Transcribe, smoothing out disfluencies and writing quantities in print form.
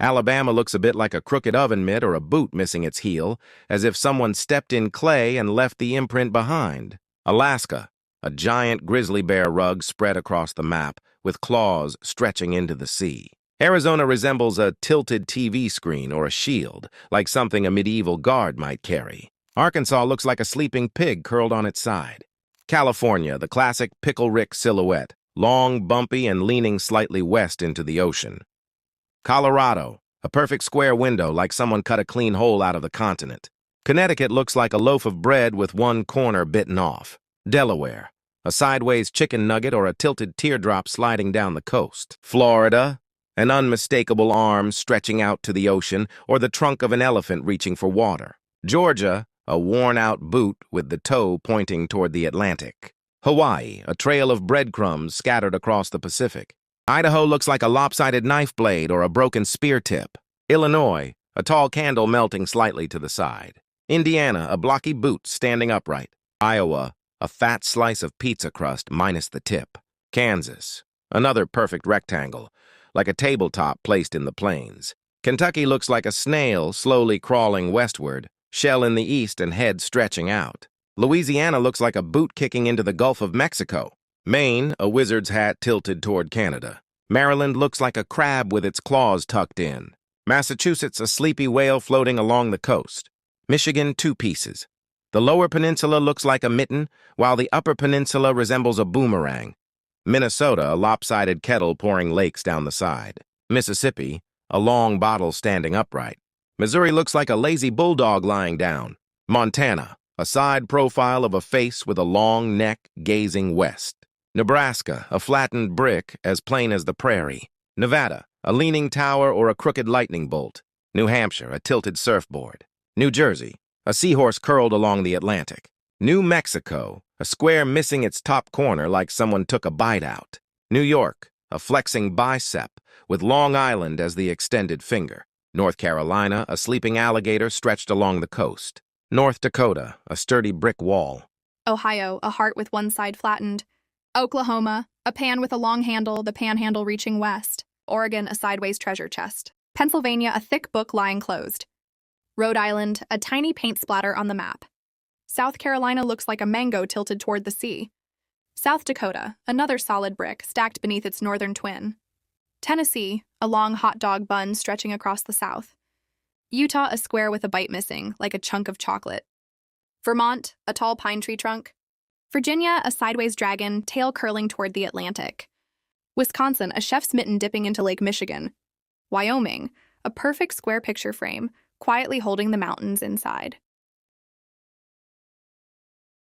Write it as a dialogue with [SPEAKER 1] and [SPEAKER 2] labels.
[SPEAKER 1] Alabama looks a bit like a crooked oven mitt or a boot missing its heel, as if someone stepped in clay and left the imprint behind. Alaska, a giant grizzly bear rug spread across the map, with claws stretching into the sea. Arizona resembles a tilted TV screen or a shield, like something a medieval guard might carry. Arkansas looks like a sleeping pig curled on its side. California, the classic Pickle Rick silhouette, long, bumpy, and leaning slightly west into the ocean. Colorado, a perfect square window like someone cut a clean hole out of the continent. Connecticut looks like a loaf of bread with one corner bitten off. Delaware, a sideways chicken nugget or a tilted teardrop sliding down the coast. Florida, an unmistakable arm stretching out to the ocean or the trunk of an elephant reaching for water. Georgia, a worn-out boot with the toe pointing toward the Atlantic. Hawaii, a trail of breadcrumbs scattered across the Pacific. Idaho looks like a lopsided knife blade or a broken spear tip. Illinois, a tall candle melting slightly to the side. Indiana, a blocky boot standing upright. Iowa, a fat slice of pizza crust minus the tip. Kansas, another perfect rectangle, like a tabletop placed in the plains. Kentucky looks like a snail slowly crawling westward, shell in the east and head stretching out. Louisiana looks like a boot kicking into the Gulf of Mexico. Maine, a wizard's hat tilted toward Canada. Maryland looks like a crab with its claws tucked in. Massachusetts, a sleepy whale floating along the coast. Michigan, two pieces. The lower peninsula looks like a mitten, while the upper peninsula resembles a boomerang. Minnesota, a lopsided kettle pouring lakes down the side. Mississippi, a long bottle standing upright. Missouri looks like a lazy bulldog lying down. Montana, a side profile of a face with a long neck gazing west. Nebraska, a flattened brick as plain as the prairie. Nevada, a leaning tower or a crooked lightning bolt. New Hampshire, a tilted surfboard. New Jersey, a seahorse curled along the Atlantic. New Mexico, a square missing its top corner like someone took a bite out. New York, a flexing bicep with Long Island as the extended finger. North Carolina, a sleeping alligator stretched along the coast. North Dakota, a sturdy brick wall.
[SPEAKER 2] Ohio, a heart with one side flattened. Oklahoma, a pan with a long handle, the panhandle reaching west. Oregon, a sideways treasure chest. Pennsylvania, a thick book lying closed. Rhode Island, a tiny paint splatter on the map. South Carolina looks like a mango tilted toward the sea. South Dakota, another solid brick stacked beneath its northern twin. Tennessee, a long hot dog bun stretching across the south. Utah, a square with a bite missing, like a chunk of chocolate. Vermont, a tall pine tree trunk. Virginia, a sideways dragon, tail curling toward the Atlantic. Wisconsin, a chef's mitten dipping into Lake Michigan. Wyoming, a perfect square picture frame, quietly holding the mountains inside.